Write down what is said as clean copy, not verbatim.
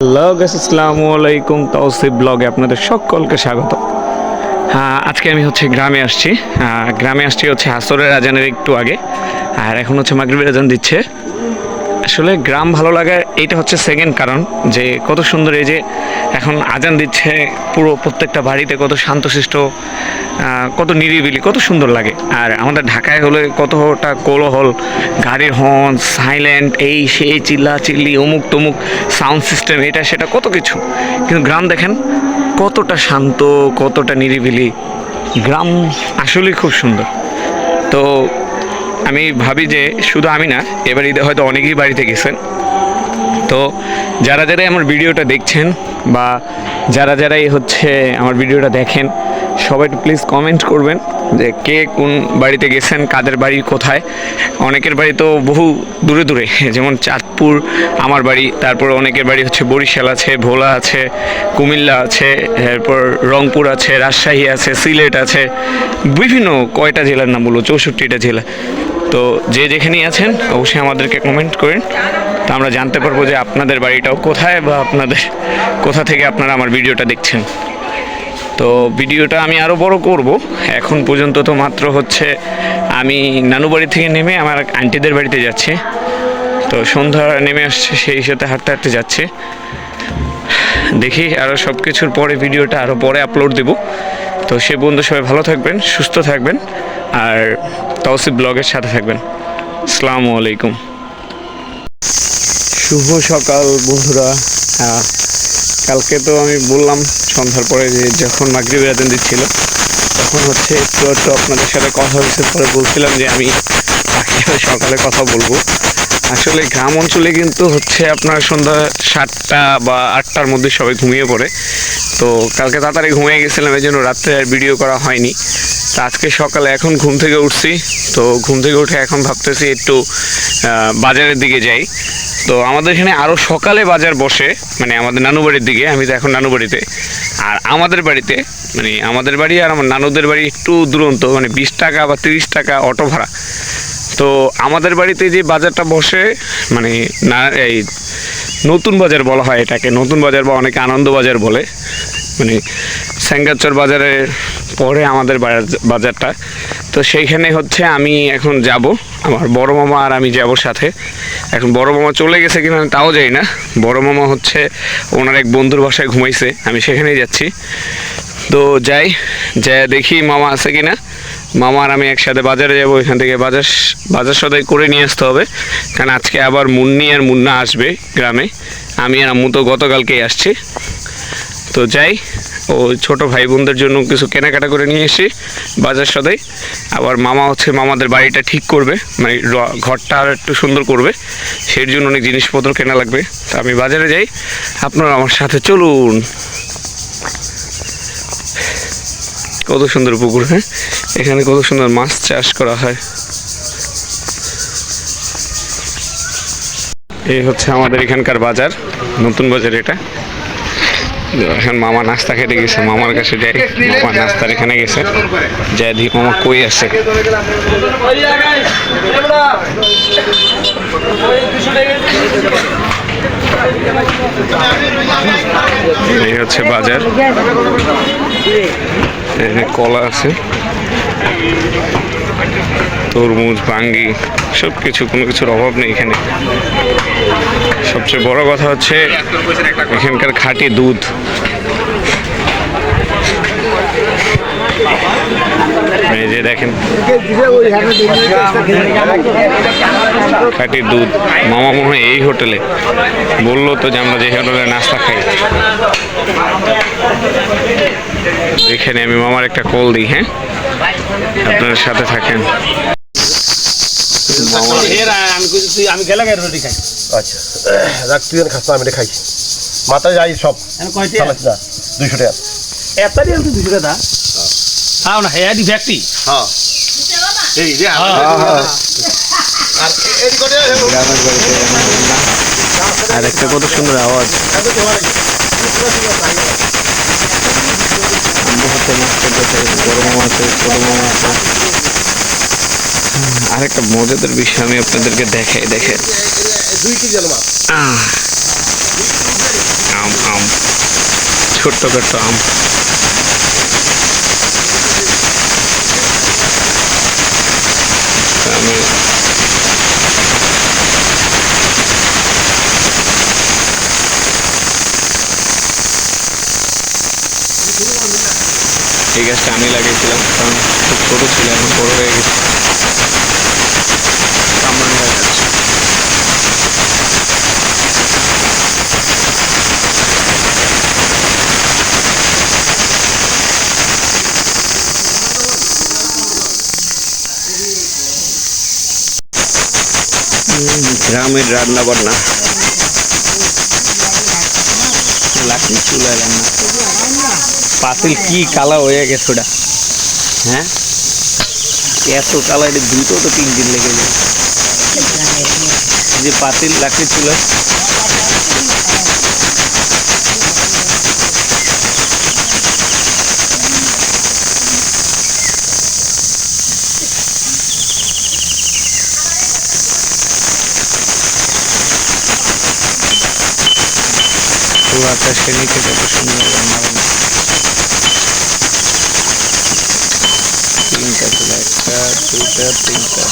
Hello guys, আসসালামু আলাইকুম। তাওসিফ ব্লগে আপনাদের সকলকে স্বাগত। আজকে আমি গ্রামে আসছি। গ্রামে আসছি আসরের আজানের একটু আগে, আর এখন মাগরিবের আজান দিচ্ছে। আসলে গ্রাম ভালো লাগার এইটা সেকেন্ড কারণ, যে কত সুন্দর এই যে এখন আজান দিচ্ছে, পুরো প্রত্যেকটা বাড়িতে কত শান্তশিষ্ট, কত নিরিবিলি, কত সুন্দর লাগে। আর আমাদের ঢাকায় হলে কতটা কোলাহল, গাড়ির হর্ন, সাইলেন্ট, এই সেই চিল্লা চিল্লি, অমুক তমুক, সাউন্ড সিস্টেম, এটা সেটা কত কিছু। কিন্তু গ্রাম দেখেন কতটা শান্ত, কতটা নিরিবিলি। গ্রাম আসলেই খুব সুন্দর। তো আমি ভাবি যে শুধু আমি না, এবার ঈদে হয়তো অনেকেই বাড়িতে গেছেন। তো যারা যারাই আমার ভিডিওটা দেখছেন, বা যারা যারাই আমার ভিডিওটা দেখেন, সবাই একটু প্লিজ কমেন্ট করবেন যে কে কোন বাড়িতে গেছেন, কাদের বাড়ি কোথায়। অনেকের বাড়ি তো বহু দূরে দূরে, যেমন চাঁদপুর আমার বাড়ি, তারপর অনেকের বাড়ি বরিশাল আছে, ভোলা আছে, কুমিল্লা আছে, এরপর রংপুর আছে, রাজশাহী আছে, সিলেট আছে, বিভিন্ন কয়টা জেলার নাম বলবো, 64টা জেলা। তো যে যেখানেই আছেন অবশ্যই আমাদেরকে কমেন্ট করেন, তো আমরা জানতে পারবো যে আপনাদের বাড়িটাও কোথায়, বা আপনাদের কোথা থেকে আপনারা আমার ভিডিওটা দেখছেন। তো ভিডিওটা আমি আরও বড় করব। এখন পর্যন্ত তো মাত্র আমি নানু বাড়ি থেকে নেমে আমার আন্টিদের বাড়িতে যাচ্ছি। তো সন্ধ্যা নেমে আসছে, সেই সাথে হাঁটতে হাঁটতে যাচ্ছে। দেখি আরও সব কিছুর পরে ভিডিওটা আরও পরে আপলোড দেব। তো সে বন্ধু সবাই ভালো থাকবেন, সুস্থ থাকবেন, আর তাওসিফ ব্লগের সাথে থাকবেন। আসসালামু আলাইকুম। শুভ সকাল বন্ধুরা। কালকে তো আমি বললাম সন্ধ্যার পরে, যে যখন মাগরিবের আজান দিচ্ছিল, তখন একটু একটু আপনাদের সাথে কথা হচ্ছে। পরে বলছিলাম যে আমি সকালে কথা বলবো। আসলে গ্রাম অঞ্চলে কিন্তু আপনার সন্ধ্যা 7টা বা 8টার মধ্যে সবাই ঘুমিয়ে পড়ে। তো কালকে তাড়াতাড়ি ঘুমিয়ে গেছিলাম, এই জন্য রাত্রে আর ভিডিও করা হয়নি। তো আজকে সকালে এখন ঘুম থেকে উঠছি। তো ঘুম থেকে উঠে এখন ভাবতেছি একটু বাজারের দিকে যাই। তো আমাদের এখানে আরও সকালে বাজার বসে, মানে আমাদের নানু বাড়ির দিকে। আমি তো এখন নানু বাড়িতে, আর আমাদের বাড়িতে, মানে আমাদের বাড়ি আর আমার নানুদের বাড়ি একটু দুরন্ত, মানে 20 টাকা বা 30 টাকা অটো ভাড়া। তো আমাদের বাড়িতে যে বাজারটা বসে, মানে না, এই নতুন বাজার বলা হয় এটাকে, নতুন বাজার বা অনেকে আনন্দ বাজার বলে। মানে স্যাঙ্গাচর বাজারের পরে আমাদের বাজারটা। তো সেইখানে আমি এখন যাব, আমার বড় মামা আর আমি যাব সাথে। এখন বড় মামা চলে গেছে কিনা তাও যাই না। বড় মামা ওনার এক বন্ধুর বাসায় ঘুমাইছে, আমি সেখানেই যাচ্ছি। তো যাই, যা দেখি মামা আছে কিনা। মামা আর আমি একসাথে বাজারে যাব। এখান থেকে বাজার সদাই করে নিয়ে আসতে হবে, কারণ আজকে আবার মুন্নি আর মুন্না আসবে গ্রামে। আমি আর আম্মু তো গতকালকেই আসছি। তো যাই, ও ছোট ভাই বোনদের জন্য কিছু কেনাকাটা করে নিয়ে এসে বাজার সদাই। আবার মামা মামাদের বাড়িটা ঠিক করবে, মানে ঘরটা আর একটু সুন্দর করবে, সেই জন্য অনেক জিনিসপত্র কেনা লাগবে। তো আমি বাজারে যাই, আপনারা আমার সাথে চলুন। কত সুন্দর পুকুর, হ্যাঁ, এখানে কত সুন্দর মাছ চাষ করা হয়। এই আমাদের এখানকার বাজার, নতুন বাজার এটা। এখন মামা নাস্তা খেতে গেছে, মামার কাছে যাই। মামা নাস্তার এখানে গেছে, যাই দেখি মামা কই আছে। এই বাজার, এখানে কলা আছে, তরমুজ, বাঙ্গি, সব কিছু, কোনো কিছুর অভাব নেই এখানে। সবচেয়ে বড় কথা এখানকার খাঁটি দুধ। এই যে দেখেন খাঁটি দুধ। মামা মনে হয় এই হোটেলে বললো তো, যে আমরা যে হোটেলে নাস্তা খাই। এখানে আমি মামার একটা কল দিই, হ্যাঁ, আপনার সাথে থাকেন। আমি গেলে রুটি খাই। আচ্ছা, রাখ, তুই খাস, আমি খাই। মাথায় যাই সব 200 টাকা। এত 200 টাকা খাও না, হ্যাঁ, ব্যক্তি। হ্যাঁ, আর একটা কত সুন্দর আওয়াজ। আরেকটা মজাদার বিষয় আমি আপনাদেরকে দেখাই, দেখেন। ছোট্ট ছোট্ট আম। আমি এই গাছটা আমি লাগিয়েছিলাম, কারণ খুব ছোট ছিল, এখন বড় হয়ে গেছে। কামরাঙ্গা গাছ। গ্রামের রান্না বান্না, লাকড়ি চুলায় রান্না। পাতিল কি কালা হয়ে গেছে ওটা, হ্যাঁ এত কালা, এটা দুটো তো 3 দিন লেগে যায়। যে পাতিল লাকড়ি চুলায়, আকাশের নিচে কত সুন্দর রান্না বান্না। 3টা চুলা, 1টা 2টা 3টা।